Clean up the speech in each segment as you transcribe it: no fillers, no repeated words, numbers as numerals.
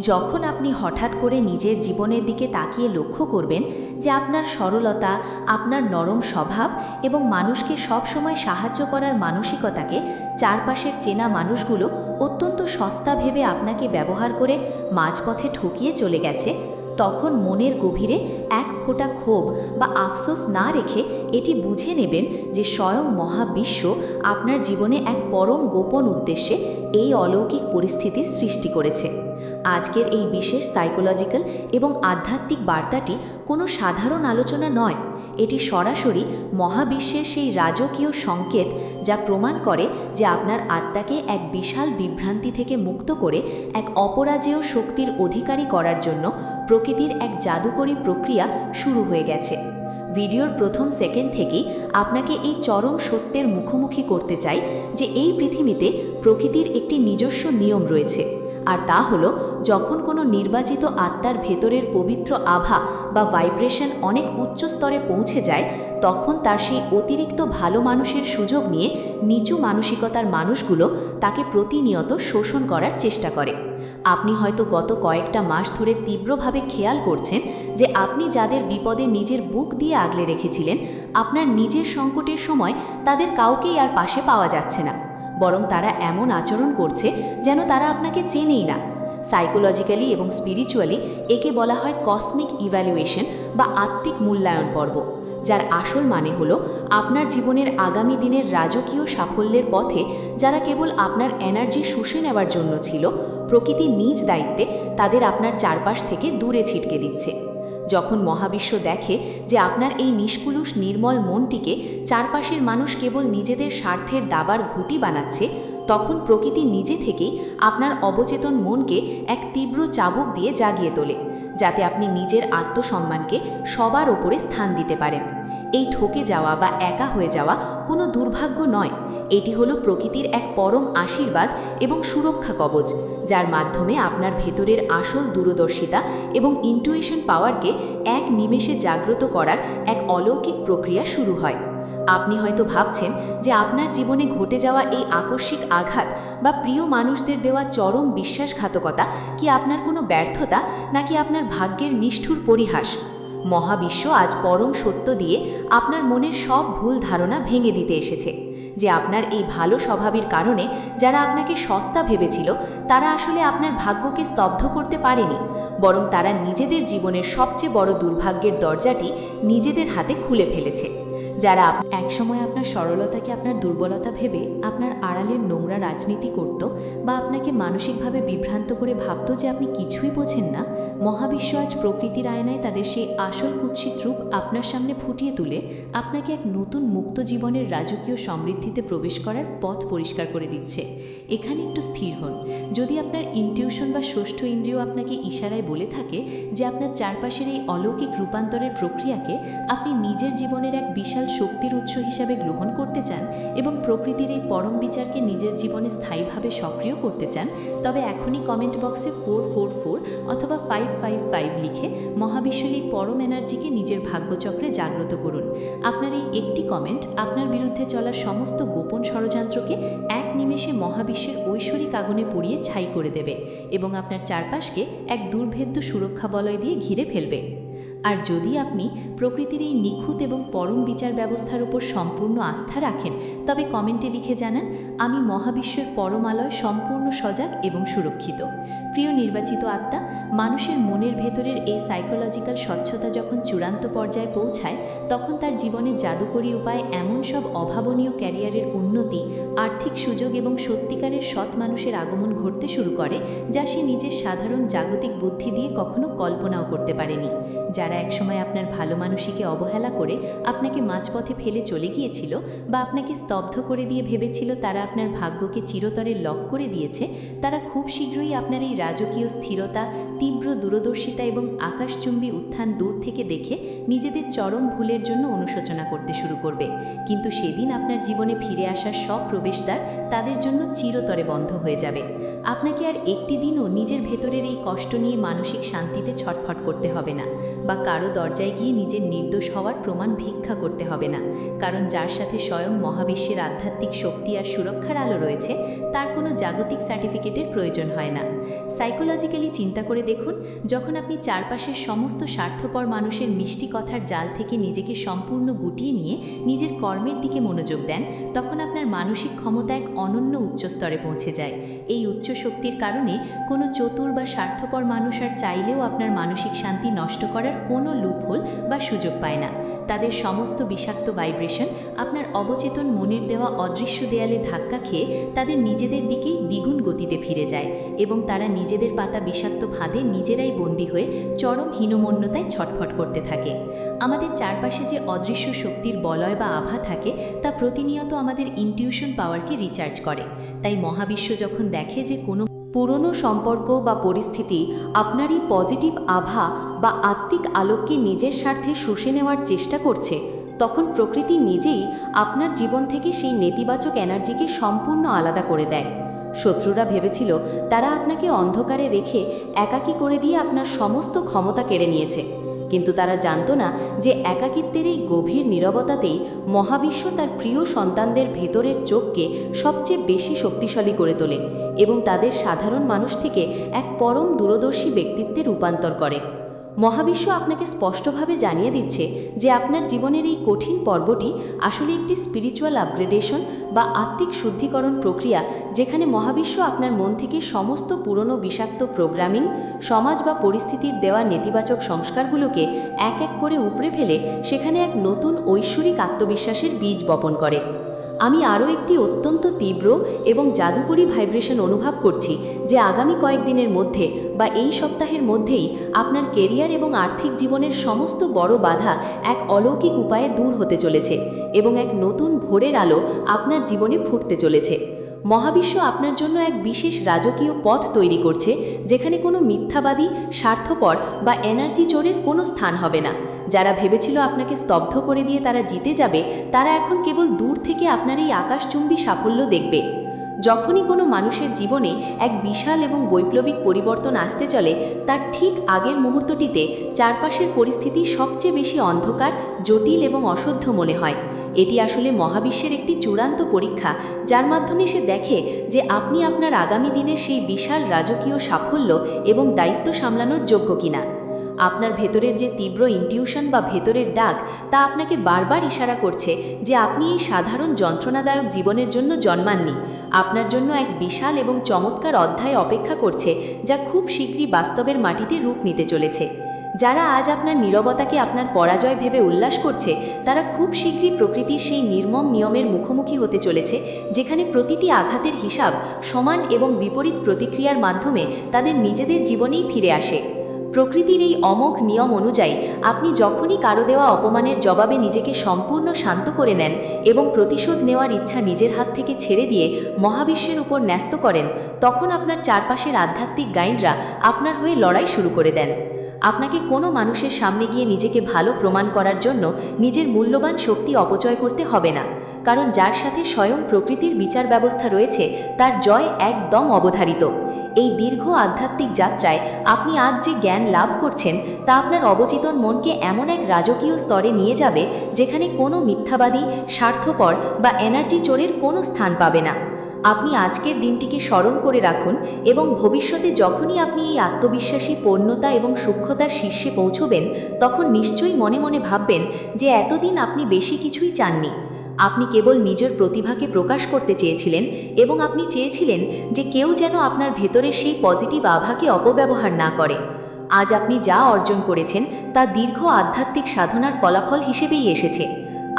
যখন আপনি হঠাৎ করে নিজের জীবনের দিকে তাকিয়ে লক্ষ্য করবেন যে আপনার সরলতা, আপনার নরম স্বভাব এবং মানুষকে সবসময় সাহায্য করার মানসিকতাকে চারপাশের চেনা মানুষগুলো অত্যন্ত সস্তা ভেবে আপনাকে ব্যবহার করে মাঝপথে ঠকিয়ে চলে গেছে, তখন মনের গভীরে এক ফোঁটা ক্ষোভ বা আফসোস না রেখে এটি বুঝে নেবেন যে স্বয়ং মহাবিশ্ব আপনার জীবনে এক পরম গোপন উদ্দেশ্যে এই অলৌকিক পরিস্থিতির সৃষ্টি করেছে। আজকের এই বিশেষ সাইকোলজিক্যাল এবং আধ্যাত্মিক বার্তাটি কোনো সাধারণ আলোচনা নয়, এটি সরাসরি মহাবিশ্বের সেই রাজকীয় সংকেত যা প্রমাণ করে যে আপনার আত্মাকে এক বিশাল বিভ্রান্তি থেকে মুক্ত করে এক অপরাজেয় শক্তির অধিকারী করার জন্য প্রকৃতির এক জাদুকরী প্রক্রিয়া শুরু হয়ে গেছে। ভিডিওর প্রথম সেকেন্ড থেকেই আপনাকে এই চরম সত্যের মুখোমুখি করতে চাই যে এই পৃথিবীতে প্রকৃতির একটি নিজস্ব নিয়ম রয়েছে, আর তা হলো যখন কোনো নির্বাচিত আত্মার ভেতরের পবিত্র আভা বা ভাইব্রেশন অনেক উচ্চ স্তরে পৌঁছে যায়, তখন তার সেই অতিরিক্ত ভালো মানুষের সুযোগ নিয়ে নিচু মানসিকতার মানুষগুলো তাকে প্রতিনিয়ত শোষণ করার চেষ্টা করে। আপনি হয়তো গত কয়েকটা মাস ধরে তীব্রভাবে খেয়াল করছেন যে আপনি যাদের বিপদে নিজের বুক দিয়ে আগলে রেখেছিলেন, আপনার নিজের সংকটের সময় তাদের কাউকেই আর পাশে পাওয়া যাচ্ছে না, বরং তারা এমন আচরণ করছে যেন তারা আপনাকে চেনেই না। সাইকোলজিক্যালি এবং স্পিরিচুয়ালি একে বলা হয় কসমিক ইভ্যালুয়েশন বা আত্মিক মূল্যায়ন পর্ব, যার আসল মানে হলো আপনার জীবনের আগামী দিনের রাজকীয় সাফল্যের পথে যারা কেবল আপনার এনার্জি শুষে নেওয়ার জন্য ছিল, প্রকৃতি নিজ দায়িত্বে তাদের আপনার চারপাশ থেকে দূরে ছিটকে দিচ্ছে। যখন মহাবিশ্ব দেখে যে আপনার এই নিষ্কুলুষ নির্মল মনটিকে চারপাশের মানুষ কেবল নিজেদের স্বার্থের দাবার ঘুঁটি বানাচ্ছে, তখন প্রকৃতি নিজে থেকেই আপনার অবচেতন মনকে এক তীব্র চাবুক দিয়ে জাগিয়ে তোলে, যাতে আপনি নিজের আত্মসম্মানকে সবার ওপরে স্থান দিতে পারেন। এই ঠকে যাওয়া বা একা হয়ে যাওয়া কোনো দুর্ভাগ্য নয়, এটি হলো প্রকৃতির এক পরম আশীর্বাদ এবং সুরক্ষা কবচ, যার মাধ্যমে আপনার ভেতরের আসল দূরদর্শিতা এবং ইন্টুইশন পাওয়ারকে এক নিমেষে জাগ্রত করার এক অলৌকিক প্রক্রিয়া শুরু হয়। আপনি হয়তো ভাবছেন যে আপনার জীবনে ঘটে যাওয়া এই আকস্মিক আঘাত বা প্রিয় মানুষদের দেওয়া চরম বিশ্বাসঘাতকতা কি আপনার কোনো ব্যর্থতা, নাকি আপনার ভাগ্যের নিষ্ঠুর পরিহাস। মহাবিশ্ব আজ পরম সত্য দিয়ে আপনার মনের সব ভুল ধারণা ভেঙে দিতে এসেছে যে আপনার এই ভালো স্বভাবের কারণে যারা আপনাকে সস্তা ভেবেছিল, তারা আসলে আপনার ভাগ্যকে স্তব্ধ করতে পারেনি, বরং তারা নিজেদের জীবনের সবচেয়ে বড় দুর্ভাগ্যের দরজাটি নিজেদের হাতে খুলে ফেলেছে। যারা একসময় আপনার সরলতাকে আপনার দুর্বলতা ভেবে আপনার আড়ালের নোংরা রাজনীতি করত বা আপনাকে মানসিকভাবে বিভ্রান্ত করে ভাবত যে আপনি কিছুই বোঝেন না, মহাবিশ্ব আজ প্রকৃতির আয়নায় তাদের সেই আসল কুৎসিত রূপ আপনার সামনে ফুটিয়ে তুলে আপনাকে এক নতুন মুক্ত জীবনের রাজকীয় সমৃদ্ধিতে প্রবেশ করার পথ পরিষ্কার করে দিচ্ছে। এখানে একটু স্থির হন। যদি আপনার ইনটিউশন বা ষষ্ঠ ইন্দ্রিয় আপনাকে ইশারায় বলে থাকে যে আপনার চারপাশের এই অলৌকিক রূপান্তরের প্রক্রিয়াকে আপনি নিজের জীবনের এক বিশাল শক্তির উৎস হিসাবে গ্রহণ করতে চান এবং প্রকৃতির এই পরম বিচারকে নিজের জীবনে স্থায়ীভাবে সক্রিয় করতে চান, তবে এখনই কমেন্ট বক্সে 444 অথবা 555 লিখে মহাবিশ্বের এই পরম এনার্জিকে নিজের ভাগ্যচক্রে জাগ্রত করুন। আপনার এই একটি কমেন্ট আপনার বিরুদ্ধে চলার সমস্ত গোপন ষড়যন্ত্রকে এক নিমেষে মহাবিশ্বের ঐশ্বরিক আগুনে পুড়িয়ে ছাই করে দেবে এবং আপনার চারপাশকে এক দুর্ভেদ্য সুরক্ষা বলয় দিয়ে ঘিরে ফেলবে। আর যদি আপনি প্রকৃতির এই নিখুঁত এবং পরম বিচার ব্যবস্থার উপর সম্পূর্ণ আস্থা রাখেন, তবে কমেন্টে লিখে জানান, আমি মহাবিশ্বের পরমালয় সম্পূর্ণ সজাগ এবং সুরক্ষিত। প্রিয় নির্বাচিত আত্মা, মানুষের মনের ভেতরের এই সাইকোলজিক্যাল স্বচ্ছতা যখন চূড়ান্ত পর্যায়ে পৌঁছায়, তখন তার জীবনে জাদুকরী উপায়ে এমন সব অভাবনীয় ক্যারিয়ারের উন্নতি, আর্থিক সুযোগ এবং সত্যিকারের সৎ মানুষের আগমন ঘটতে শুরু করে, যা সে নিজের সাধারণ জাগতিক বুদ্ধি দিয়ে কখনো কল্পনাও করতে পারেনি। যারা একসময় আপনার ভালো মানুষকে অবহেলা করে আপনাকে মাঝপথে ফেলে চলে গিয়েছিল বা আপনাকে স্তব্ধ করে দিয়ে ভেবেছিল তারা আপনার ভাগ্যকে চিরতরে লক করে দিয়েছে, তারা খুব শীঘ্রই আপনার এই রাজকীয় স্থিরতা, তীব্র দূরদর্শিতা এবং আকাশচুম্বী উত্থান দূর থেকে দেখে নিজেদের চরম ভুলের জন্য অনুশোচনা করতে শুরু করবে। কিন্তু সেদিন আপনার জীবনে ফিরে আসার সব প্রবেশদ্বার তাদের জন্য চিরতরে বন্ধ হয়ে যাবে। আপনাকে আর একটি দিনও নিজের ভেতরের এই কষ্ট নিয়ে মানসিক শান্তিতে ছটফট করতে হবে না, বা কারো দরজায় গিয়ে নিজের নির্দোষ হওয়ার প্রমাণ ভিক্ষা করতে হবে না। কারণ যার সাথে স্বয়ং মহাবিশ্বের আধ্যাত্মিক শক্তি আর সুরক্ষার আলো রয়েছে, তার কোনো জাগতিক সার্টিফিকেটের প্রয়োজন হয় না। সাইকোলজিক্যালি চিন্তা করে দেখুন, যখন আপনি চারপাশের সমস্ত স্বার্থপর মানুষের মিষ্টি কথার জাল থেকে নিজেকে সম্পূর্ণ গুটিয়ে নিয়ে নিজের কর্মের দিকে মনোযোগ দেন, তখন আপনার মানসিক ক্ষমতা এক অনন্য উচ্চ স্তরে পৌঁছে যায়। এই উচ্চ শক্তির কারণে কোনো চতুর বা স্বার্থপর মানুষ আর চাইলেও আপনার মানসিক শান্তি নষ্ট করার কোনো লুপহোল বা সুযোগ পায় না। তাদের সমস্ত বিষাক্ত ভাইব্রেশন আপনার অবচেতন মনের দেওয়া অদৃশ্য দেয়ালে ধাক্কা খেয়ে তাদের নিজেদের দিকেই দ্বিগুণ গতিতে ফিরে যায়, এবং তারা নিজেদের পাতা বিষাক্ত ফাঁদে নিজেরাই বন্দী হয়ে চরম হীনমন্যতায় ছটফট করতে থাকে। আমাদের চারপাশে যে অদৃশ্য শক্তির বলয় বা আভা থাকে, তা প্রতিনিয়ত আমাদের ইনটিউশন পাওয়ারকে রিচার্জ করে। তাই মহাবিশ্ব যখন দেখে যে কোনো পুরনো সম্পর্ক বা পরিস্থিতি আপনারই পজিটিভ আভা বা আত্মিক আলোককে নিজের স্বার্থে শুষে নেওয়ার চেষ্টা করছে, তখন প্রকৃতি নিজেই আপনার জীবন থেকে সেই নেতিবাচক এনার্জিকে সম্পূর্ণ আলাদা করে দেয়। শত্রুরা ভেবেছিল তারা আপনাকে অন্ধকারে রেখে একাকী করে দিয়ে আপনার সমস্ত ক্ষমতা কেড়ে নিয়েছে, কিন্তু তারা জানতো না যে একাকিত্বের এই গভীর নীরবতাতেই মহাবিশ্ব তার প্রিয় সন্তানদের ভেতরের চোখকে সবচেয়ে বেশি শক্তিশালী করে তোলে এবং তাদের সাধারণ মানুষ থেকে এক পরম দূরদর্শী ব্যক্তিত্বে রূপান্তর করে। মহাবিশ্ব আপনাকে স্পষ্টভাবে জানিয়ে দিচ্ছে যে আপনার জীবনের এই কঠিন পর্বটি আসলে একটি স্পিরিচুয়াল আপগ্রেডেশন বা আত্মিক শুদ্ধিকরণ প্রক্রিয়া, যেখানে মহাবিশ্ব আপনার মন থেকে সমস্ত পুরনো বিষাক্ত প্রোগ্রামিং, সমাজ বা পরিস্থিতির দেওয়া নেতিবাচক সংস্কারগুলোকে এক এক করে উপড়ে ফেলে সেখানে এক নতুন ঐশ্বরিক আত্মবিশ্বাসের বীজ বপন করে। আমি আরও একটি অত্যন্ত তীব্র এবং জাদুকরী ভাইব্রেশন অনুভব করছি, যে আগামী কয়েকদিনের মধ্যে বা এই সপ্তাহের মধ্যেই আপনার কেরিয়ার এবং আর্থিক জীবনের সমস্ত বড় বাধা এক অলৌকিক উপায়ে দূর হতে চলেছে এবং এক নতুন ভোরের আলো আপনার জীবনে ফুটতে চলেছে। মহাবিশ্ব আপনার জন্য এক বিশেষ রাজকীয় পথ তৈরি করছে, যেখানে কোনো মিথ্যাবাদী, স্বার্থপর বা এনার্জি চোরের কোনো স্থান হবে না। যারা ভেবেছিল আপনাকে স্তব্ধ করে দিয়ে তারা জিতে যাবে, তারা এখন কেবল দূর থেকে আপনার এই আকাশচুম্বী সাফল্য দেখবে। যখনই কোনো মানুষের জীবনে এক বিশাল এবং বৈপ্লবিক পরিবর্তন আসতে চলে, তার ঠিক আগের মুহূর্তটিতে চারপাশের পরিস্থিতি সবচেয়ে বেশি অন্ধকার, জটিল এবং অসহ্য মনে হয়। এটি আসলে মহাবিশ্বের একটি চূড়ান্ত পরীক্ষা, যার মাধ্যমে সে দেখে যে আপনি আপনার আগামী দিনের সেই বিশাল রাজকীয় সাফল্য এবং দায়িত্ব সামলানোর যোগ্য কিনা। আপনার ভেতরের যে তীব্র ইনটিউশন বা ভেতরের ডাক, তা আপনাকে বারবার ইশারা করছে যে আপনি এই সাধারণ যন্ত্রণাদায়ক জীবনের জন্য জন্মাননি। আপনার জন্য এক বিশাল এবং চমৎকার অধ্যায় অপেক্ষা করছে, যা খুব শীঘ্রই বাস্তবের মাটিতে রূপ নিতে চলেছে। যারা আজ আপনার নীরবতাকে আপনার পরাজয় ভেবে উল্লাস করছে, তারা খুব শীঘ্রই প্রকৃতির সেই নির্মম নিয়মের মুখোমুখি হতে চলেছে, যেখানে প্রতিটি আঘাতের হিসাব সমান এবং বিপরীত প্রতিক্রিয়ার মাধ্যমে তাদের নিজেদের জীবনেই ফিরে আসে। প্রকৃতির এই অমোঘ নিয়ম অনুযায়ী আপনি যখনই কারো দেওয়া অপমানের জবাবে নিজেকে সম্পূর্ণ শান্ত করে নেন এবং প্রতিশোধ নেওয়ার ইচ্ছা নিজের হাত থেকে ছেড়ে দিয়ে মহাবিশ্বের উপর ন্যস্ত করেন, তখন আপনার চারপাশের আধ্যাত্মিক গাইডরা আপনার হয়ে লড়াই শুরু করে দেন। আপনাকে কোনো মানুষের সামনে গিয়ে নিজেকে ভালো প্রমাণ করার জন্য নিজের মূল্যবান শক্তি অপচয় করতে হবে না, কারণ যার সাথে স্বয়ং প্রকৃতির বিচার ব্যবস্থা রয়েছে, তার জয় একদম অবধারিত। এই দীর্ঘ আধ্যাত্মিক যাত্রায় আপনি আজ যে জ্ঞান লাভ করছেন, তা আপনার অবচেতন মনকে এমন এক রাজকীয় স্তরে নিয়ে যাবে, যেখানে কোনো মিথ্যাবাদী, স্বার্থপর বা এনার্জি চোরের কোনো স্থান পাবে না। আপনি আজকের দিনটিকে স্মরণ করে রাখুন এবং ভবিষ্যতে যখনই আপনি এই আত্মবিশ্বাসী পূর্ণতা এবং সূক্ষ্মতার শীর্ষে পৌঁছবেন, তখন নিশ্চয়ই মনে মনে ভাববেন যে এতদিন আপনি বেশি কিছুই চাননি। আপনি কেবল নিজের প্রতিভাকে প্রকাশ করতে চেয়েছিলেন এবং আপনি চেয়েছিলেন যে কেউ যেন আপনার ভেতরের সেই পজিটিভ আভাকে অপব্যবহার না করে। আজ আপনি যা অর্জন করেছেন, তা দীর্ঘ আধ্যাত্মিক সাধনার ফলাফল হিসেবেই এসেছে।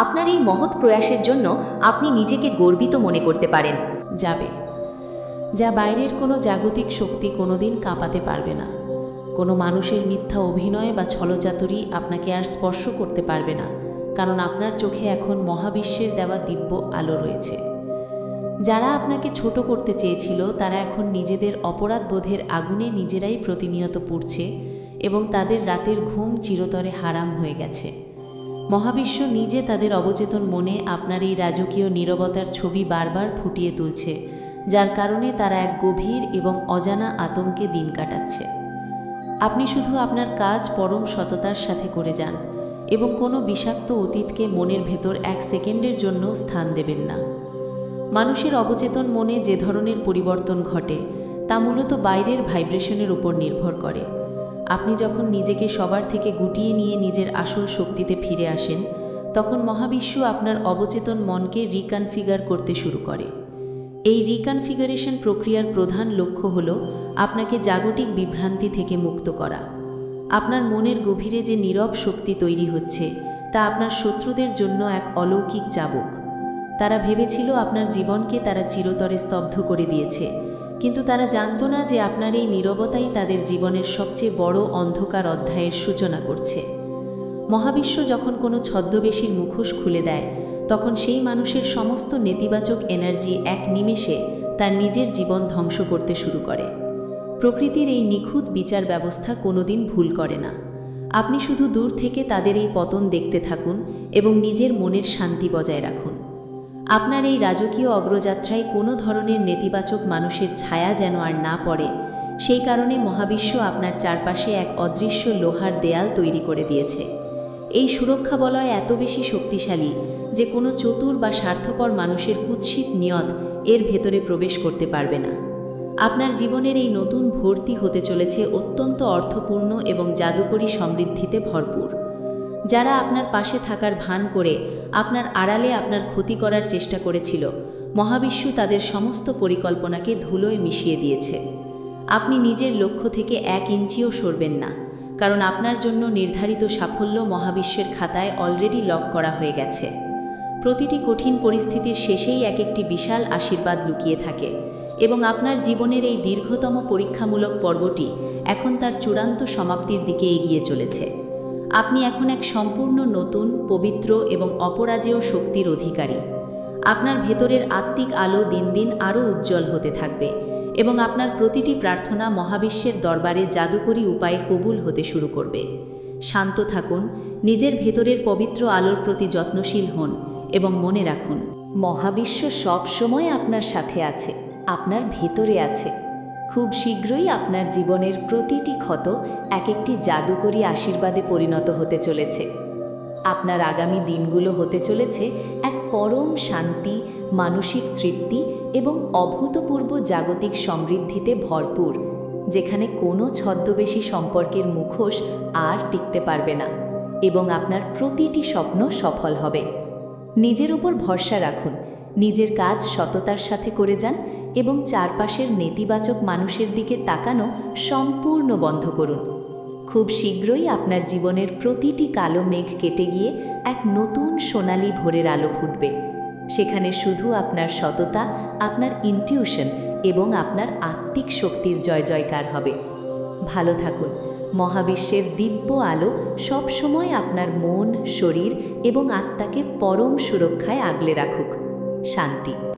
আপনার এই মহৎ প্রয়াসের জন্য আপনি নিজেকে গর্বিত মনে করতে পারেন। যাবে, যা বাইরের কোনো জাগতিক শক্তি কোনোদিন কাঁপাতে পারবে না। কোনো মানুষের মিথ্যা অভিনয় বা ছলচাতুরি আপনাকে আর স্পর্শ করতে পারবে না, কারণ আপনার চোখে এখন মহাবিশ্বের দেওয়া দিব্য আলো রয়েছে। যারা আপনাকে ছোট করতে চেয়েছিল, তারা এখন নিজেদের অপরাধবোধের আগুনে নিজেরাই প্রতিনিয়ত পুড়ছে এবং তাদের রাতের ঘুম চিরতরে হারাম হয়ে গেছে। মহাবিশ্ব নিজে তাদের অবচেতন মনে আপনার এই রাজকীয় নীরবতার ছবি বারবার ফুটিয়ে তুলছে, যার কারণে তারা এক গভীর এবং অজানা আতঙ্কে দিন কাটাচ্ছে। আপনি শুধু আপনার কাজ পরম সততার সাথে করে যান এবং কোনো বিষাক্ত অতীতকে মনের ভেতর 1 সেকেন্ডের জন্য স্থান দেবেন না। মানুষের অবচেতন মনে যে ধরনের পরিবর্তন ঘটে তা মূলত বাইরের ভাইব্রেশনের উপর নির্ভর করে। আপনি যখন নিজেকে সবার থেকে গুটিয়ে নিয়ে নিজের আসল শক্তিতে ফিরে আসেন, তখন মহাবিশ্ব আপনার অবচেতন মনকে রিকনফিগার করতে শুরু করে। এই রিকনফিগারেশন প্রক্রিয়ার প্রধান লক্ষ্য হল আপনাকে জাগতিক বিভ্রান্তি থেকে মুক্ত করা। আপনার মনের গভীরে যে নীরব শক্তি তৈরি হচ্ছে তা আপনার শত্রুদের জন্য এক অলৌকিক চাবুক। তারা ভেবেছিল আপনার জীবনকে তারা চিরতরে স্তব্ধ করে দিয়েছে, কিন্তু তারা জানত না যে আপনার এই নীরবতাই তাদের জীবনের সবচেয়ে বড় অন্ধকার অধ্যায়ের সূচনা করছে। মহাবিশ্ব যখন কোনো ছদ্মবেশীর মুখোশ খুলে দেয়, তখন সেই মানুষের সমস্ত নেতিবাচক এনার্জি এক নিমেষে তার নিজের জীবন ধ্বংস করতে শুরু করে। প্রকৃতির এই নিখুঁত বিচার ব্যবস্থা কোনোদিন ভুল করে না। আপনি শুধু দূর থেকে তাদের এই পতন দেখতে থাকুন এবং নিজের মনের শান্তি বজায় রাখুন। আপনার এই রাজকীয় অগ্রযাত্রায় কোনো ধরনের নেতিবাচক মানুষের ছায়া যেন আর না পড়ে, সেই কারণে মহাবিশ্ব আপনার চারপাশে এক অদৃশ্য লোহার দেয়াল তৈরি করে দিয়েছে। এই সুরক্ষা বলয় এত বেশি শক্তিশালী যে কোনো চতুর বা স্বার্থপর মানুষের কুৎসিত নিয়ত এর ভেতরে প্রবেশ করতে পারবে না। আপনার জীবনের এই নতুন ভর্তি হতে চলেছে অত্যন্ত অর্থপূর্ণ এবং জাদুকরী সমৃদ্ধিতে ভরপুর। যারা আপনার পাশে থাকার ভান করে আপনার আড়ালে আপনার ক্ষতি করার চেষ্টা করেছিল, মহাবিশ্ব তাদের সমস্ত পরিকল্পনাকে ধুলোয় মিশিয়ে দিয়েছে। আপনি নিজের লক্ষ্য থেকে 1 ইঞ্চিও সরবেন না, কারণ আপনার জন্য নির্ধারিত সাফল্য মহাবিশ্বের খাতায় অলরেডি লক করা হয়ে গেছে। প্রতিটি কঠিন পরিস্থিতির শেষেই একটি বিশাল আশীর্বাদ লুকিয়ে থাকে এবং আপনার জীবনের এই দীর্ঘতম পরীক্ষামূলক পর্বটি এখন তার চূড়ান্ত সমাপ্তির দিকে এগিয়ে চলেছে। আপনি এখন এক সম্পূর্ণ নতুন, পবিত্র এবং অপরাজেয় শক্তির অধিকারী। আপনার ভেতরের আত্মিক আলো দিন দিন আরও উজ্জ্বল হতে থাকবে এবং আপনার প্রতিটি প্রার্থনা মহাবিশ্বের দরবারে জাদুকরী উপায়ে কবুল হতে শুরু করবে। শান্ত থাকুন, নিজের ভেতরের পবিত্র আলোর প্রতি যত্নশীল হন এবং মনে রাখুন, মহাবিশ্ব সব সময় আপনার সাথে আছে, আপনার ভেতরে আছে। খুব শীঘ্রই আপনার জীবনের প্রতিটি ক্ষত একটি জাদুকরী আশীর্বাদে পরিণত হতে চলেছে। আপনার আগামী দিনগুলো হতে চলেছে এক পরম শান্তি, মানসিক তৃপ্তি এবং অভূতপূর্ব জাগতিক সমৃদ্ধিতে ভরপুর, যেখানে কোনো ছদ্মবেশী সম্পর্কের মুখোশ আর টিকতে পারবে না এবং আপনার প্রতিটি স্বপ্ন সফল হবে। নিজের উপর ভরসা রাখুন, নিজের কাজ সততার সাথে করে যান এবং চারপাশের নেতিবাচক মানুষের দিকে তাকানো সম্পূর্ণ বন্ধ করুন। খুব শীঘ্রই আপনার জীবনের প্রতিটি কালো মেঘ কেটে গিয়ে এক নতুন সোনালি ভোরের আলো ফুটবে। সেখানে শুধু আপনার সততা, আপনার ইনটিউশন এবং আপনার আত্মিক শক্তির জয় জয়কার হবে। ভালো থাকুন। মহাবিশ্বের দিব্য আলো সব সময় আপনার মন, শরীর এবং আত্মাকে পরম সুরক্ষায় আগলে রাখুক। শান্তি।